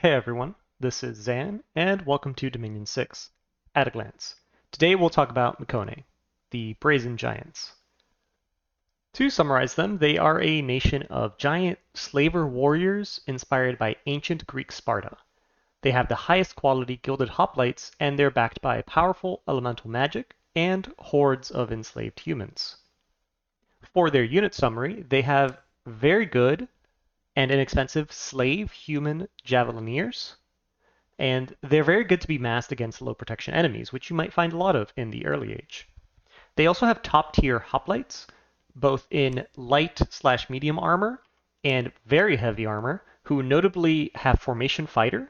Hey everyone, this is Zan, and welcome to Dominion 6 at a glance. Today we'll talk about Mekone, the Brazen Giants. To summarize them, they are a nation of giant slaver warriors inspired by ancient Greek Sparta. They have the highest quality gilded hoplites, and they're backed by powerful elemental magic and hordes of enslaved humans. For their unit summary, they have very good and inexpensive slave human javelineers, and they're very good to be massed against low protection enemies, which you might find a lot of in the early age. They also have top tier hoplites, both in light/medium armor and very heavy armor, who notably have formation fighter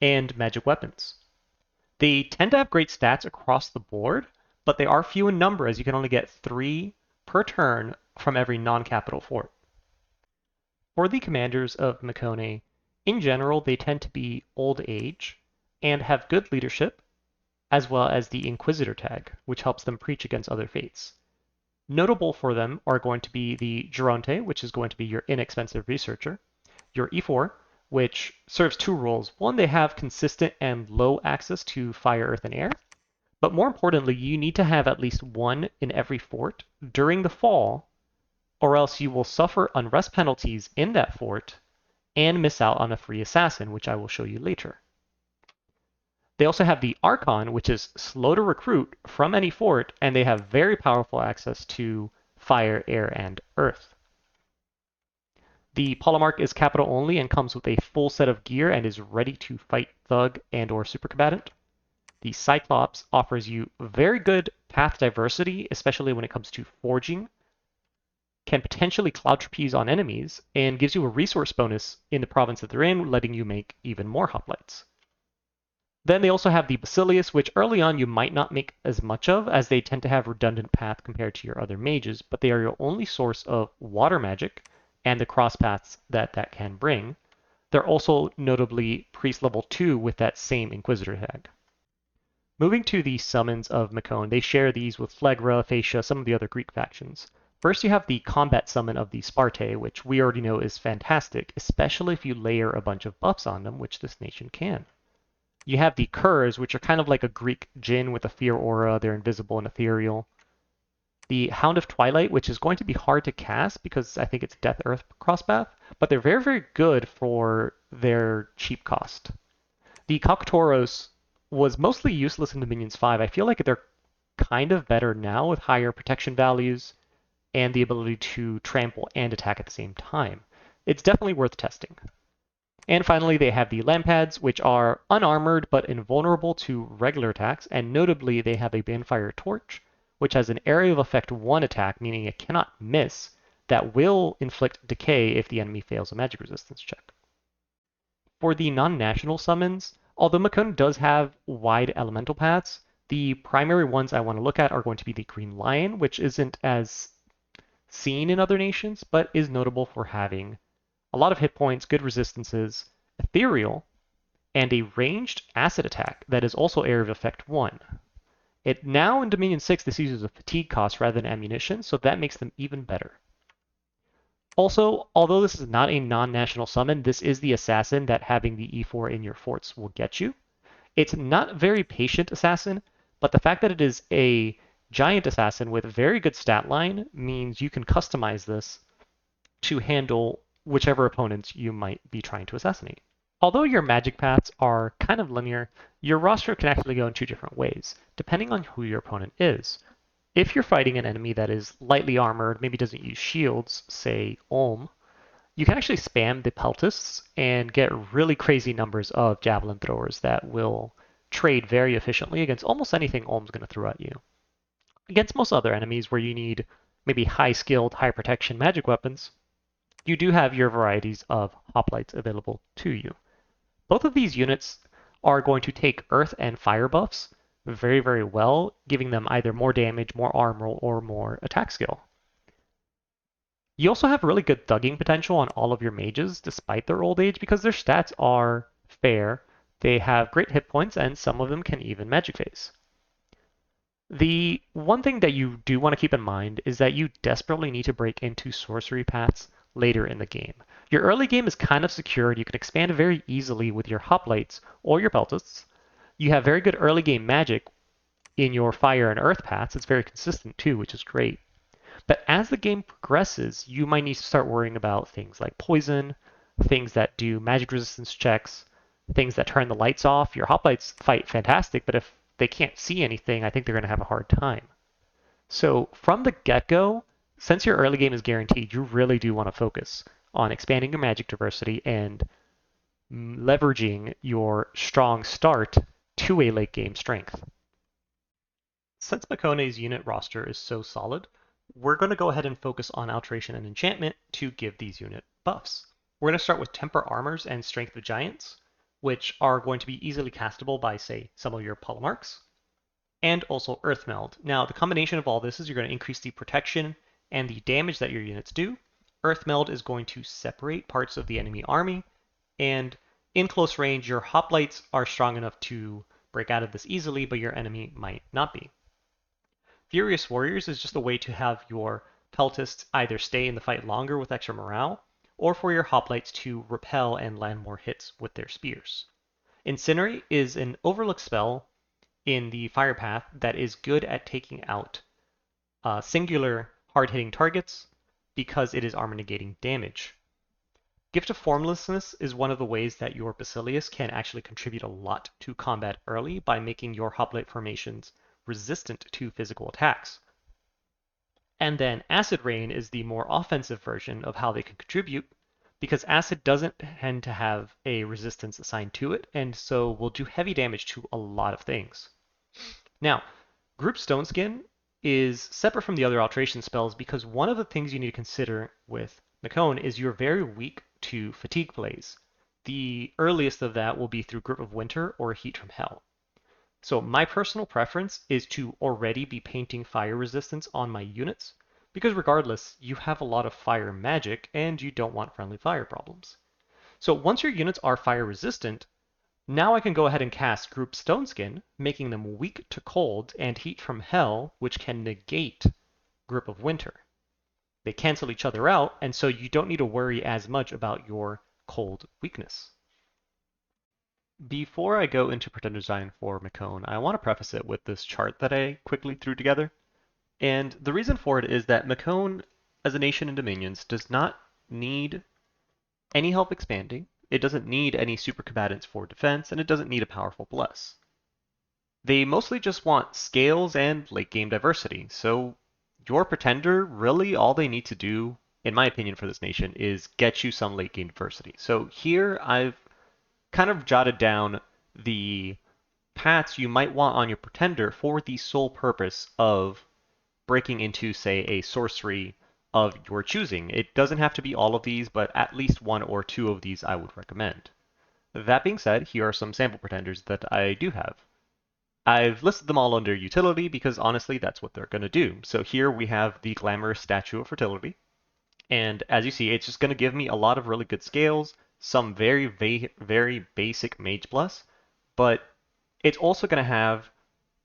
and magic weapons. They tend to have great stats across the board, but they are few in number as you can only get 3 per turn from every non-capital fort. For the commanders of Mekone, in general, they tend to be old age and have good leadership, as well as the Inquisitor tag, which helps them preach against other faiths. Notable for them are going to be the Geronte, which is going to be your inexpensive researcher, your E4, which serves 2 roles. One, they have consistent and low access to fire, earth, and air, but more importantly, you need to have at least 1 in every fort during the fall, or else you will suffer unrest penalties in that fort and miss out on a free assassin, which I will show you later. They also have the Archon, which is slow to recruit from any fort, and they have very powerful access to fire, air, and earth. The Polemarch is capital only and comes with a full set of gear and is ready to fight thug and or super combatant. The Cyclops offers you very good path diversity, especially when it comes to forging, can potentially cloud trapeze on enemies, and gives you a resource bonus in the province that they're in, letting you make even more hoplites. Then they also have the Basilius, which early on you might not make as much of, as they tend to have redundant path compared to your other mages, but they are your only source of water magic and the cross paths that can bring. They're also notably priest level 2 with that same Inquisitor tag. Moving to the summons of Mekone, they share these with Phlegra, Phaecia, some of the other Greek factions. First, you have the combat summon of the Spartae, which we already know is fantastic, especially if you layer a bunch of buffs on them, which this nation can. You have the Curs, which are kind of like a Greek djinn with a fear aura. They're invisible and ethereal. The Hound of Twilight, which is going to be hard to cast because I think it's Death Earth crosspath, but they're very, very good for their cheap cost. The Cocktoros was mostly useless in Dominions 5. I feel like they're kind of better now with higher protection values and the ability to trample and attack at the same time. It's definitely worth testing. And finally, they have the Lampads, which are unarmored but invulnerable to regular attacks, and notably they have a Banfire Torch, which has an area of effect 1 attack, meaning it cannot miss, that will inflict decay if the enemy fails a magic resistance check. For the non-national summons, although Mekone does have wide elemental paths, the primary ones I want to look at are going to be the Green Lion, which isn't as seen in other nations, but is notable for having a lot of hit points, good resistances, ethereal, and a ranged acid attack that is also area of effect 1. It now in Dominion 6 this uses a fatigue cost rather than ammunition, so that makes them even better. Also, although this is not a non-national summon, this is the assassin that having the E4 in your forts will get you. It's not very patient assassin, but the fact that it is a giant assassin with very good stat line means you can customize this to handle whichever opponents you might be trying to assassinate. Although your magic paths are kind of linear, your roster can actually go in 2 different ways, depending on who your opponent is. If you're fighting an enemy that is lightly armored, maybe doesn't use shields, say Ulm, you can actually spam the peltists and get really crazy numbers of javelin throwers that will trade very efficiently against almost anything Ulm's going to throw at you. Against most other enemies where you need maybe high-skilled, high-protection magic weapons, you do have your varieties of hoplites available to you. Both of these units are going to take earth and fire buffs very, very well, giving them either more damage, more armor, or more attack skill. You also have really good thugging potential on all of your mages despite their old age because their stats are fair. They have great hit points and some of them can even magic phase. The one thing that you do want to keep in mind is that you desperately need to break into sorcery paths later in the game. Your early game is kind of secured. You can expand very easily with your hoplites or your peltasts. You have very good early game magic in your fire and earth paths. It's very consistent too, which is great. But as the game progresses, you might need to start worrying about things like poison, things that do magic resistance checks, things that turn the lights off. Your hoplites fight fantastic, but if they can't see anything, I think they're going to have a hard time. So from the get-go, since your early game is guaranteed, you really do want to focus on expanding your magic diversity and leveraging your strong start to a late game strength. Since Mekone's unit roster is so solid, we're going to go ahead and focus on Alteration and Enchantment to give these unit buffs. We're going to start with Temper Armors and Strength of Giants, which are going to be easily castable by, say, some of your Polemarchs, and also Earth Meld. Now, the combination of all this is you're going to increase the protection and the damage that your units do. Earth Meld is going to separate parts of the enemy army, and in close range, your hoplites are strong enough to break out of this easily, but your enemy might not be. Furious Warriors is just a way to have your peltasts either stay in the fight longer with extra morale, or for your hoplites to repel and land more hits with their spears. Incinerate is an overlooked spell in the fire path that is good at taking out singular hard-hitting targets because it is armor negating damage. Gift of Formlessness is one of the ways that your Basilius can actually contribute a lot to combat early by making your hoplite formations resistant to physical attacks. And then Acid Rain is the more offensive version of how they can contribute, because Acid doesn't tend to have a resistance assigned to it, and so will do heavy damage to a lot of things. Now, Group Stone Skin is separate from the other alteration spells because one of the things you need to consider with Mekone is you're very weak to fatigue plays. The earliest of that will be through Grip of Winter or Heat from Hell. So my personal preference is to already be painting fire resistance on my units, because regardless, you have a lot of fire magic and you don't want friendly fire problems. So once your units are fire resistant, now I can go ahead and cast Group Stone Skin, making them weak to cold, and Heat from Hell, which can negate Grip of Winter. They cancel each other out, and so you don't need to worry as much about your cold weakness. Before I go into Pretender Design for Mekone, I want to preface it with this chart that I quickly threw together. And the reason for it is that Mekone, as a nation in Dominions, does not need any help expanding. It doesn't need any super combatants for defense, and it doesn't need a powerful bless. They mostly just want scales and late game diversity, so your Pretender, really all they need to do, in my opinion for this nation, is get you some late game diversity. So here I've kind of jotted down the paths you might want on your Pretender for the sole purpose of breaking into, say, a sorcery of your choosing. It doesn't have to be all of these, but at least one or two of these I would recommend. That being said, here are some sample Pretenders that I do have. I've listed them all under utility because honestly that's what they're going to do. So here we have the Glamorous Statue of Fertility. And as you see, it's just going to give me a lot of really good scales, some very basic Mage Bless, but it's also going to have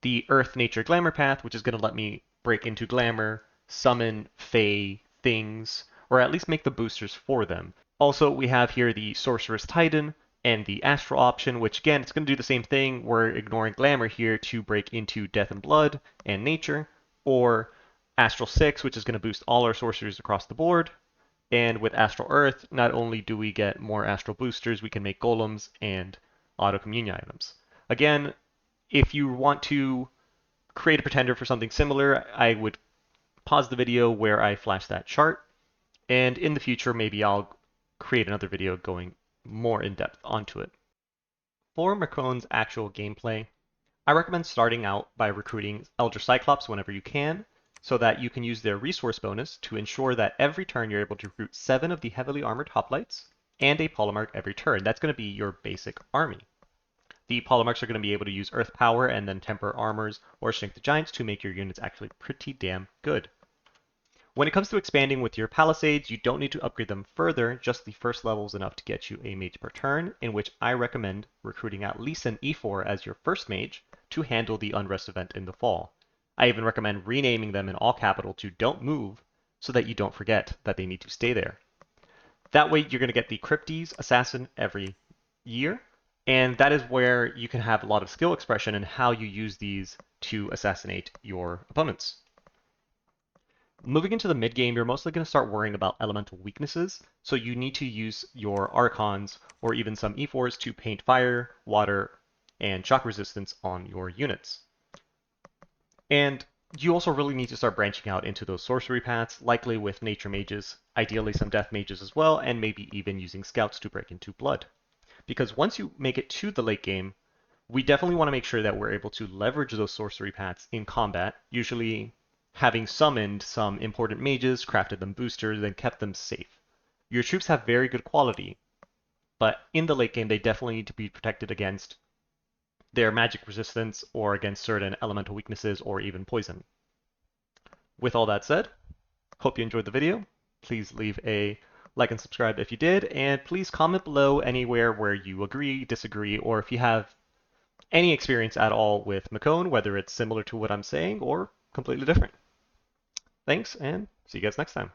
the Earth Nature Glamour path, which is going to let me break into Glamour, summon Fey things, or at least make the boosters for them. Also, we have here the Sorceress Titan and the Astral option, which again, it's going to do the same thing. We're ignoring Glamour here to break into Death and Blood and Nature, or Astral 6, which is going to boost all our sorceries across the board. And with Astral Earth, not only do we get more Astral boosters, we can make golems and auto communion items. Again, if you want to create a Pretender for something similar, I would pause the video where I flash that chart, and in the future maybe I'll create another video going more in depth onto it. For Mekone's actual gameplay, I recommend starting out by recruiting Elder Cyclops whenever you can, so that you can use their resource bonus to ensure that every turn you're able to recruit 7 of the heavily armored hoplites and a Polemarch every turn. That's going to be your basic army. The Polemarchs are going to be able to use Earth Power and then Temper Armors or Strength of Giants to make your units actually pretty damn good. When it comes to expanding with your Palisades, you don't need to upgrade them further, just the first level is enough to get you a mage per turn, in which I recommend recruiting at least an E4 as your first mage to handle the Unrest event in the fall. I even recommend renaming them in all capital to Don't Move, so that you don't forget that they need to stay there. That way you're going to get the Cryptes Assassin every year, and that is where you can have a lot of skill expression in how you use these to assassinate your opponents. Moving into the mid game, you're mostly going to start worrying about elemental weaknesses, so you need to use your Archons or even some E4s to paint fire, water, and shock resistance on your units. And you also really need to start branching out into those sorcery paths, likely with nature mages, ideally some death mages as well, and maybe even using scouts to break into blood. Because once you make it to the late game, we definitely want to make sure that we're able to leverage those sorcery paths in combat, usually having summoned some important mages, crafted them boosters, and kept them safe. Your troops have very good quality, but in the late game, they definitely need to be protected against their magic resistance or against certain elemental weaknesses or even poison. With all that said, hope you enjoyed the video. Please leave a like and subscribe if you did, and please comment below anywhere where you agree, disagree, or if you have any experience at all with Mekone, whether it's similar to what I'm saying or completely different. Thanks, and see you guys next time.